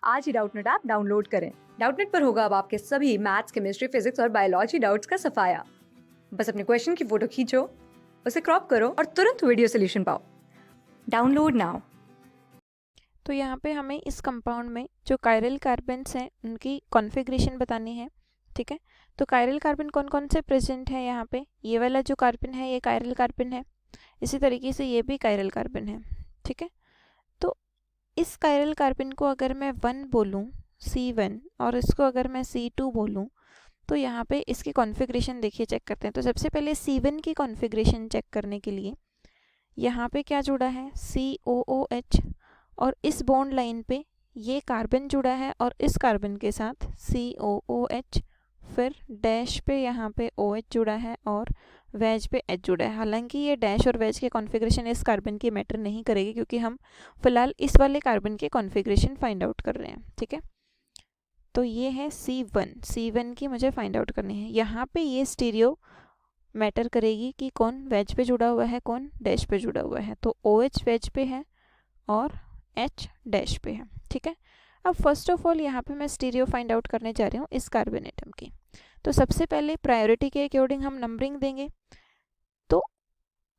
आज ही Doubtnut app download करें। Doubtnut पर होगा अब आपके सभी मैथ्स, केमिस्ट्री, फिजिक्स और बायोलॉजी डाउट्स का सफाया। बस अपने क्वेश्चन की फोटो खींचो, उसे क्रॉप करो और तुरंत वीडियो सोल्यूशन पाओ। Download now. तो यहाँ पे हमें इस कंपाउंड में जो कायरल कार्बन्स हैं उनकी कॉन्फ़िगरेशन बतानी है। ठीक है, तो कायरल कार्बन कौन कौन से प्रेजेंट है यहाँ पे। ये वाला जो कार्बन है ये कायरल कार्बन है, इसी तरीके से ये भी कायरल कार्बन है। ठीक है, तो इस कायरल कार्बन को अगर मैं 1 बोलूँ C1 और इसको अगर मैं C2 बोलूँ तो यहाँ पे इसकी कॉन्फ़िगरेशन देखिए, चेक करते हैं। तो सबसे पहले C1 की कॉन्फ़िगरेशन चेक करने के लिए यहाँ पे क्या जुड़ा है COOH, और इस बॉन्ड लाइन पे ये कार्बन जुड़ा है और इस कार्बन के साथ COOH, फिर डैश पे यहाँ पे OH जुड़ा है और वेज पे H जुड़ा है। हालांकि ये डैश और वेज के कॉन्फ़िगरेशन इस कार्बन की मैटर नहीं करेगी क्योंकि हम फिलहाल इस वाले कार्बन के कॉन्फ़िगरेशन फाइंड आउट कर रहे हैं। ठीक है, तो ये है C1 की मुझे फाइंड आउट करनी है। यहाँ पे ये स्टीरियो मैटर करेगी कि कौन वेज पे जुड़ा हुआ है, कौन डैश पे जुड़ा हुआ है। तो OH वेज पे है और H डैश पे है। ठीक है, अब फर्स्ट ऑफ ऑल यहाँ पे मैं स्टीरियो फाइंड आउट करने जा रही हूँ इस कार्बन एटम की। तो सबसे पहले प्रायोरिटी के अकॉर्डिंग हम नंबरिंग देंगे। तो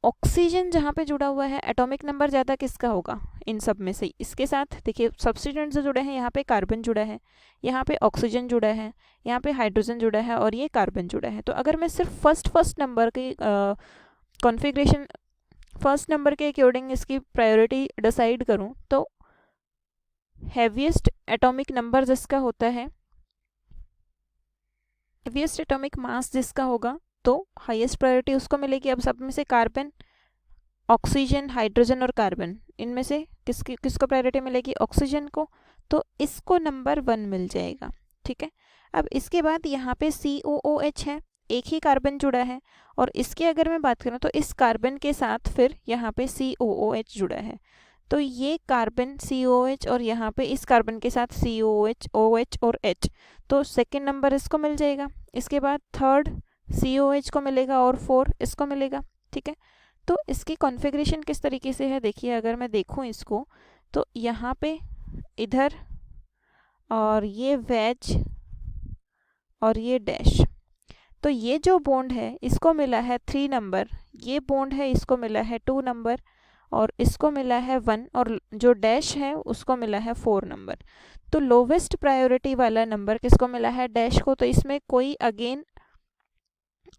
ऑक्सीजन जहाँ पे जुड़ा हुआ है, एटॉमिक नंबर ज़्यादा किसका होगा इन सब में से। इसके साथ देखिए सब्स्टिट्यूएंट्स जो जुड़े हैं, यहाँ पे कार्बन जुड़ा है, यहाँ पे ऑक्सीजन जुड़ा है, यहाँ पे हाइड्रोजन जुड़ा है और ये कार्बन जुड़ा है। तो अगर मैं सिर्फ फर्स्ट नंबर की कॉन्फ़िगरेशन फर्स्ट नंबर के अकॉर्डिंग इसकी प्रायोरिटी डिसाइड करूं तो हैवीएस्ट एटॉमिक नंबर जिसका होता है, हैवीएस्ट एटॉमिक मास जिसका होगा, तो हाईएस्ट प्रायोरिटी उसको मिलेगी। अब सब में से कार्बन, ऑक्सीजन, हाइड्रोजन और कार्बन, इनमें से किसको प्रायोरिटी मिलेगी, ऑक्सीजन को, तो इसको नंबर 1 मिल जाएगा। ठीक है, अब इसके बाद यहाँ पे COOH है, एक ही कार्बन जुड़ा है, और इसकी अगर मैं बात करूँ तो इस कार्बन के साथ फिर यहाँ पे COOH जुड़ा है। तो ये कार्बन COOH और यहाँ पे इस कार्बन के साथ COOH, OH और H, तो सेकेंड नंबर इसको मिल जाएगा। इसके बाद थर्ड COH को मिलेगा और 4 इसको मिलेगा। ठीक है, तो इसकी कॉन्फ़िगरेशन किस तरीके से है देखिए, अगर मैं देखूँ इसको तो यहाँ पे इधर और ये वेज और ये डैश, तो ये जो बॉन्ड है इसको मिला है 3 नंबर, ये बॉन्ड है इसको मिला है 2 नंबर और इसको मिला है 1, और जो डैश है उसको मिला है 4 नंबर। तो लोवेस्ट प्रायोरिटी वाला नंबर किसको मिला है, डैश को। तो इसमें कोई अगेन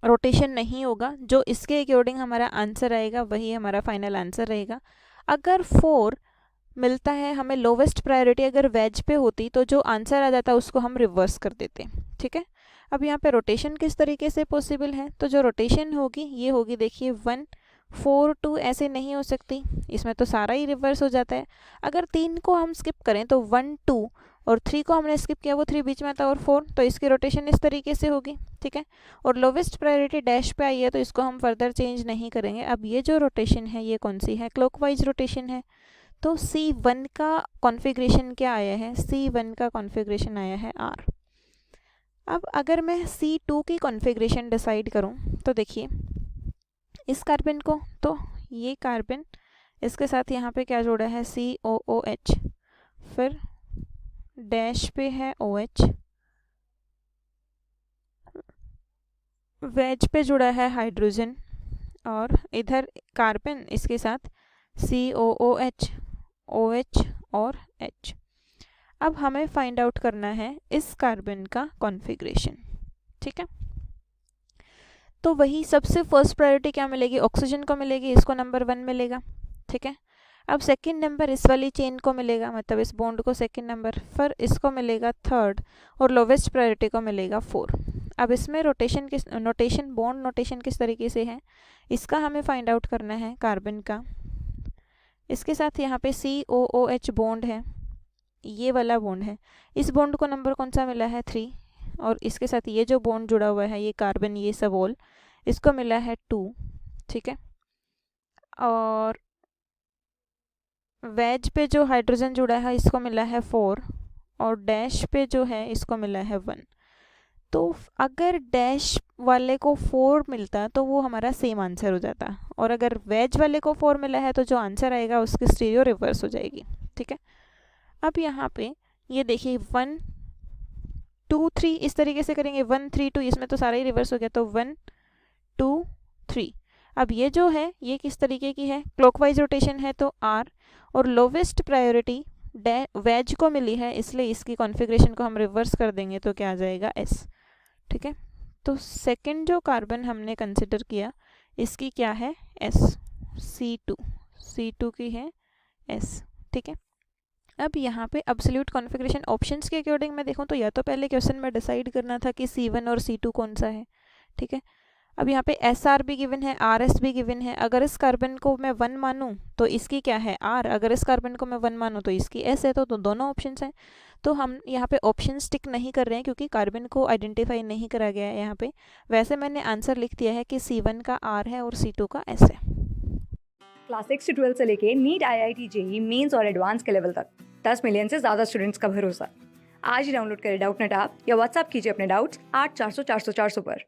रोटेशन नहीं होगा, जो इसके अकॉर्डिंग हमारा आंसर आएगा वही हमारा फाइनल आंसर रहेगा। अगर 4 मिलता है हमें लोवेस्ट प्रायोरिटी अगर वेज पे होती तो जो आंसर आ जाता उसको हम रिवर्स कर देते। ठीक है, अब यहाँ पे रोटेशन किस तरीके से पॉसिबल है, तो जो रोटेशन होगी ये होगी, देखिए 1 4 2 ऐसे नहीं हो सकती, इसमें तो सारा ही रिवर्स हो जाता है। अगर 3 को हम स्किप करें तो 1 2 और 3 को हमने स्किप किया, वो 3 बीच में आता और 4, तो इसकी रोटेशन इस तरीके से होगी। ठीक है, और लोवेस्ट प्रायोरिटी डैश पे आई है तो इसको हम फर्दर चेंज नहीं करेंगे। अब ये जो रोटेशन है ये कौन सी है, क्लॉकवाइज रोटेशन है। तो C1 का कॉन्फ़िगरेशन क्या आया है, C1 का कॉन्फ़िगरेशन आया है R। अब अगर मैं C2 की कॉन्फ़िगरेशन डिसाइड करूं तो देखिए इस कार्बन को, तो ये कार्बन इसके साथ यहाँ पे क्या जोड़ा है COOH, फिर डैश पे है OH, वेज पे जुड़ा है हाइड्रोजन और इधर कार्बन इसके साथ COOH, OH और H। अब हमें फाइंड आउट करना है इस कार्बन का कॉन्फ़िगरेशन। ठीक है, तो वही सबसे फर्स्ट प्रायोरिटी क्या मिलेगी, ऑक्सीजन को मिलेगी, इसको नंबर 1 मिलेगा। ठीक है, अब सेकंड नंबर इस वाली चेन को मिलेगा, मतलब इस बॉन्ड को सेकंड नंबर, फिर इसको मिलेगा थर्ड और लोवेस्ट प्रायोरिटी को मिलेगा 4। अब इसमें बॉन्ड नोटेशन किस तरीके से है, इसका हमें फाइंड आउट करना है कार्बन का। इसके साथ यहाँ पे COOH बॉन्ड है, ये वाला बॉन्ड है, इस बॉन्ड को नंबर कौन सा मिला है 3, और इसके साथ ये जो बॉन्ड जुड़ा हुआ है ये कार्बन, ये सब ऑल, इसको मिला है 2। ठीक है, और वेज पे जो हाइड्रोजन जुड़ा है इसको मिला है 4 और डैश पे जो है इसको मिला है 1। तो अगर डैश वाले को 4 मिलता तो वो हमारा सेम आंसर हो जाता, और अगर वेज वाले को 4 मिला है तो जो आंसर आएगा उसकी स्टीरियो रिवर्स हो जाएगी। ठीक है, अब यहाँ पे ये देखिए 1 2 3 इस तरीके से करेंगे, 1 3 2, इसमें तो सारा ही रिवर्स हो गया, तो 1 2 3। अब ये जो है ये किस तरीके की है, क्लॉकवाइज रोटेशन है तो R, और लोवेस्ट प्रायोरिटी वेज को मिली है, इसलिए इसकी कॉन्फ़िगरेशन को हम रिवर्स कर देंगे तो क्या आ जाएगा S। ठीक है, तो सेकंड जो कार्बन हमने कंसिडर किया इसकी क्या है S, C2 की है S। ठीक है, अब यहाँ पे एब्सोल्यूट कॉन्फ़िगरेशन ऑप्शंस के अकॉर्डिंग मैं देखूँ तो या तो पहले क्वेश्चन में डिसाइड करना था कि C1 और C2 कौन सा है। ठीक है, अब यहाँ पे SR भी गिवन है, RS भी गिवन है। अगर इस कार्बन को मैं 1 मानूँ तो इसकी क्या है R, अगर इस कार्बन को मैं 1 मानूँ तो इसकी S है, तो दोनों ऑप्शंस हैं। तो हम यहाँ पे ऑप्शन टिक नहीं कर रहे हैं क्योंकि कार्बन को आइडेंटिफाई नहीं करा गया है यहाँ पे। वैसे मैंने आंसर लिख दिया है कि C1 का R है और C2 का S है। क्लास 6 से 12 से लेके नीट, IIT, जेई मेंस और एडवांस के लेवल तक 10 मिलियन से ज़्यादा स्टूडेंट्स का भरोसा। आज ही डाउनलोड करें डाउटनेट ऐप या व्हाट्सएप कीजिए अपने डाउट्स 8400 400 400 पर।